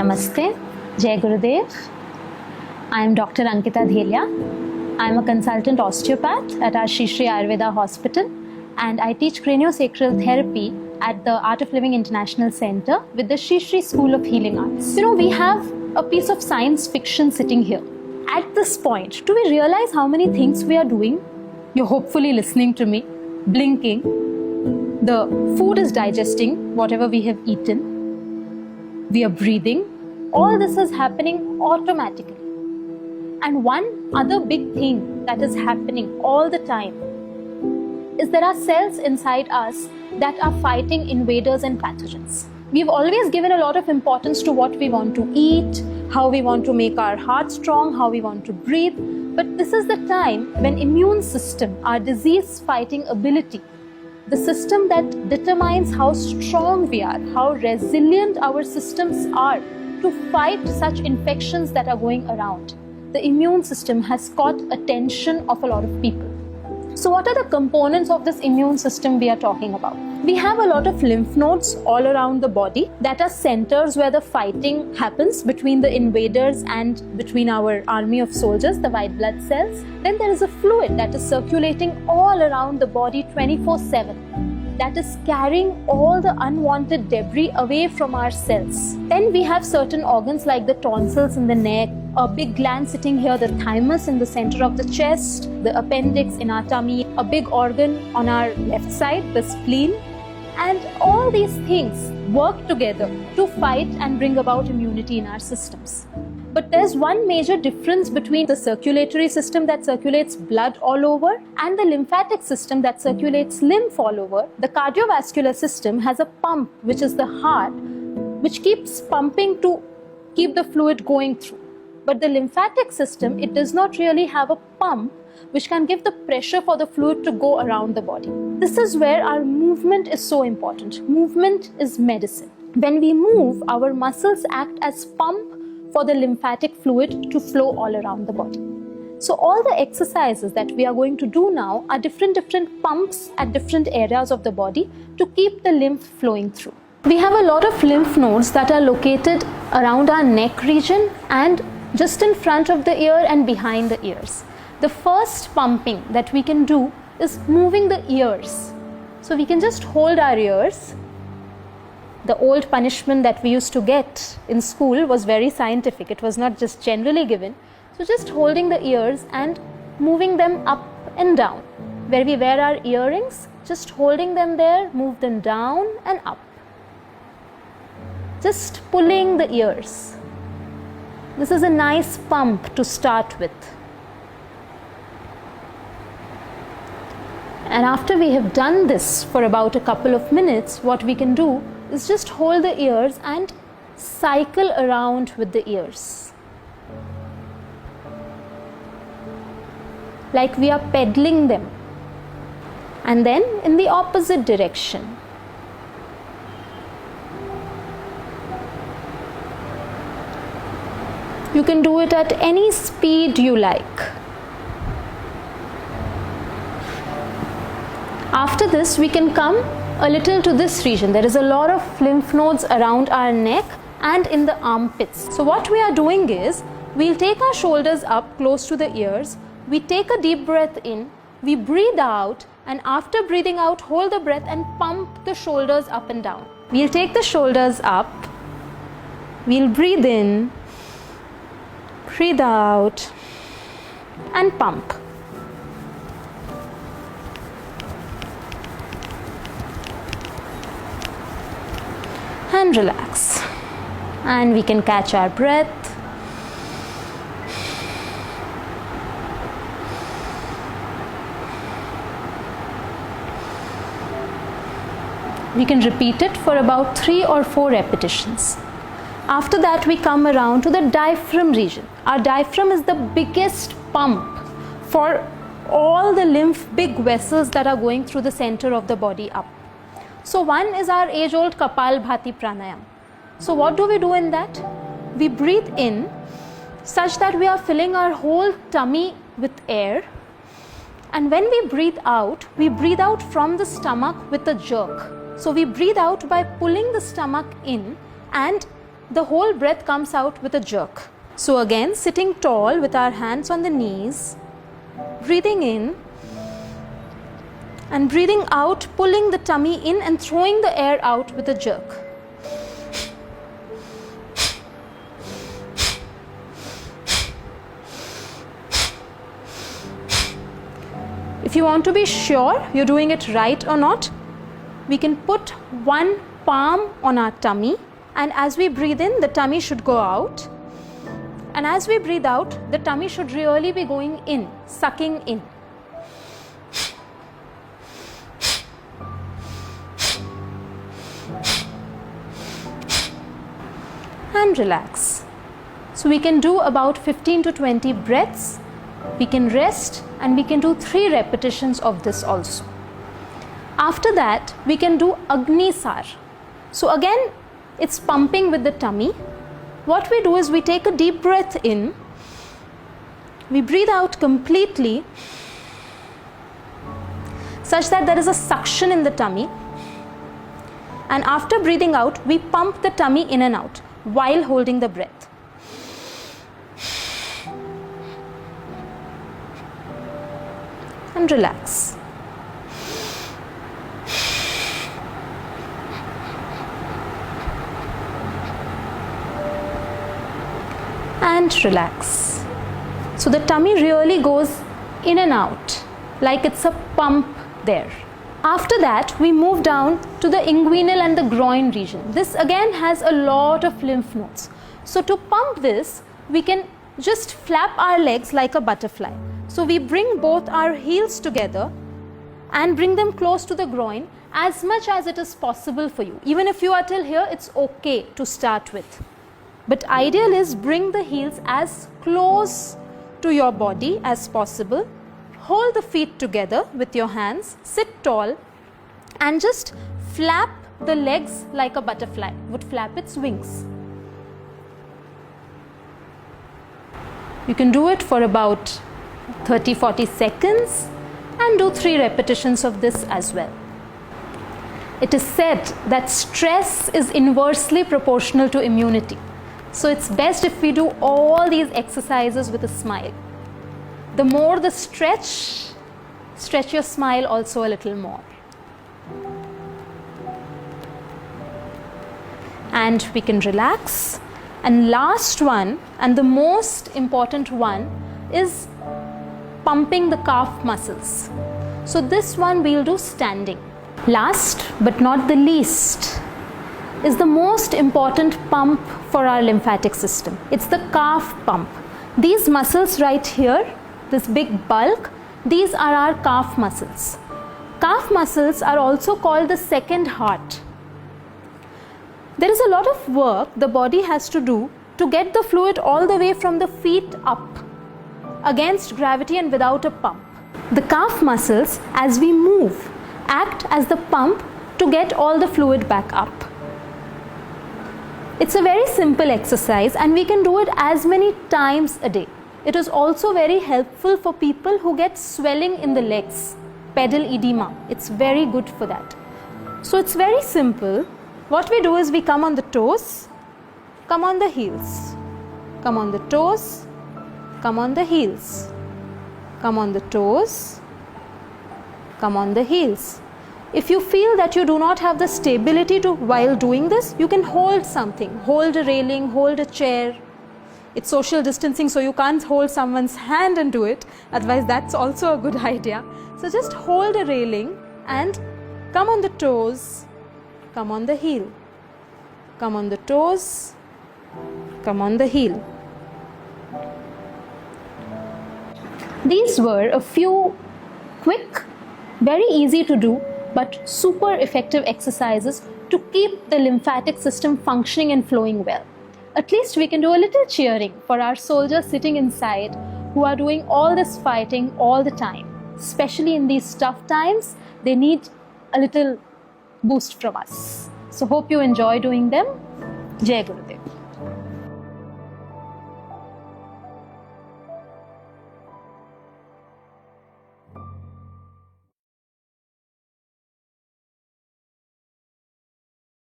Namaste, Jai Gurudev. I am Dr. Ankita Dhelia. I am a consultant osteopath at our Shri Shri Ayurveda Hospital, and I teach craniosacral therapy at the Art of Living International Center with the Shri Shri School of Healing Arts. We have a piece of science fiction sitting here. At this point, do we realize how many things we are doing? You're hopefully listening to me, blinking. The food is digesting whatever we have eaten. We are breathing. All this is happening automatically. And one other big thing that is happening all the time is there are cells inside us that are fighting invaders and pathogens. We've always given a lot of importance to what we want to eat, how we want to make our heart strong, how we want to breathe. But this is the time when immune system, our disease fighting ability, the system that determines how strong we are, how resilient our systems are to fight such infections that are going around. The immune system has caught attention of a lot of people. So what are the components of this immune system we are talking about? We have a lot of lymph nodes all around the body that are centers where the fighting happens between the invaders and between our army of soldiers, the white blood cells. Then there is a fluid that is circulating all around the body 24/7. That is carrying all the unwanted debris away from our cells. Then we have certain organs like the tonsils in the neck, a big gland sitting here, the thymus in the center of the chest, the appendix in our tummy, a big organ on our left side, the spleen. And all these things work together to fight and bring about immunity in our systems. But there's one major difference between the circulatory system that circulates blood all over and the lymphatic system that circulates lymph all over. The cardiovascular system has a pump, which is the heart, which keeps pumping to keep the fluid going through. But the lymphatic system, it does not really have a pump which can give the pressure for the fluid to go around the body. This is where our movement is so important. Movement is medicine. When we move, our muscles act as pump for the lymphatic fluid to flow all around the body. So all the exercises that we are going to do now are different pumps at different areas of the body to keep the lymph flowing through. We have a lot of lymph nodes that are located around our neck region and just in front of the ear and behind the ears. The first pumping that we can do is moving the ears. So we can just hold our ears. The old punishment that we used to get in school was very scientific. It was not just generally given. So just holding the ears and moving them up and down. Where we wear our earrings, just holding them there, move them down and up. Just pulling the ears. This is a nice pump to start with. And after we have done this for about a couple of minutes, what we can do is just hold the ears and cycle around with the ears. Like we are pedaling them. And then in the opposite direction. You can do it at any speed you like. After this, we can come a little to this region. There is a lot of lymph nodes around our neck and in the armpits. So what we are doing is, we'll take our shoulders up close to the ears. We take a deep breath in, we breathe out, and after breathing out, hold the breath and pump the shoulders up and down. We'll take the shoulders up, we'll breathe in, breathe out, and pump. And relax. And we can catch our breath. We can repeat it for about 3 or 4 repetitions. After that, we come around to the diaphragm region. Our diaphragm is the biggest pump for all the lymph big vessels that are going through the center of the body up. So one is our age-old Kapalbhati pranayam. So what do we do in that? We breathe in such that we are filling our whole tummy with air. And when we breathe out from the stomach with a jerk. So we breathe out by pulling the stomach in and the whole breath comes out with a jerk. So again, sitting tall with our hands on the knees, breathing in and breathing out, pulling the tummy in and throwing the air out with a jerk. If you want to be sure you're doing it right or not, we can put one palm on our tummy, and as we breathe in, the tummy should go out. And as we breathe out, the tummy should really be going in, sucking in. And relax. So we can do about 15 to 20 breaths. We can rest and we can do 3 repetitions of this also. After that, we can do Agnisar. So again, it's pumping with the tummy. What we do is we take a deep breath in, we breathe out completely such that there is a suction in the tummy, and after breathing out, we pump the tummy in and out while holding the breath. And relax. And relax. So the tummy really goes in and out like it's a pump there. After that, we move down to the inguinal and the groin region. This again has a lot of lymph nodes. So to pump this, we can just flap our legs like a butterfly. So we bring both our heels together and bring them close to the groin as much as it is possible for you. Even if you are till here, it's okay to start with. But ideal is bring the heels as close to your body as possible. Hold the feet together with your hands, sit tall and just flap the legs like a butterfly would flap its wings. You can do it for about 30-40 seconds and do 3 repetitions of this as well. It is said that stress is inversely proportional to immunity. So it's best if we do all these exercises with a smile. The more the stretch your smile also a little more. And we can relax. And last one, and the most important one, is pumping the calf muscles. So this one we'll do standing. Last but not the least is the most important pump for our lymphatic system. It's the calf pump. These muscles right here, this big bulk, these are our calf muscles. Calf muscles are also called the second heart. There is a lot of work the body has to do to get the fluid all the way from the feet up against gravity and without a pump. The calf muscles, as we move, act as the pump to get all the fluid back up. It's a very simple exercise and we can do it as many times a day. It is also very helpful for people who get swelling in the legs, pedal edema. It's very good for that. So it's very simple. What we do is we come on the toes, come on the heels, come on the toes, come on the heels, come on the toes, come on the heels. If you feel that you do not have the stability to while doing this, you can hold something, hold a railing, hold a chair. It's social distancing, so you can't hold someone's hand and do it. Otherwise, that's also a good idea. So just hold a railing and come on the toes, come on the heel, come on the toes, come on the heel. These were a few quick, very easy to do, but super effective exercises to keep the lymphatic system functioning and flowing well. At least we can do a little cheering for our soldiers sitting inside who are doing all this fighting all the time. Especially in these tough times, they need a little boost from us. So hope you enjoy doing them. Jai Gurudev.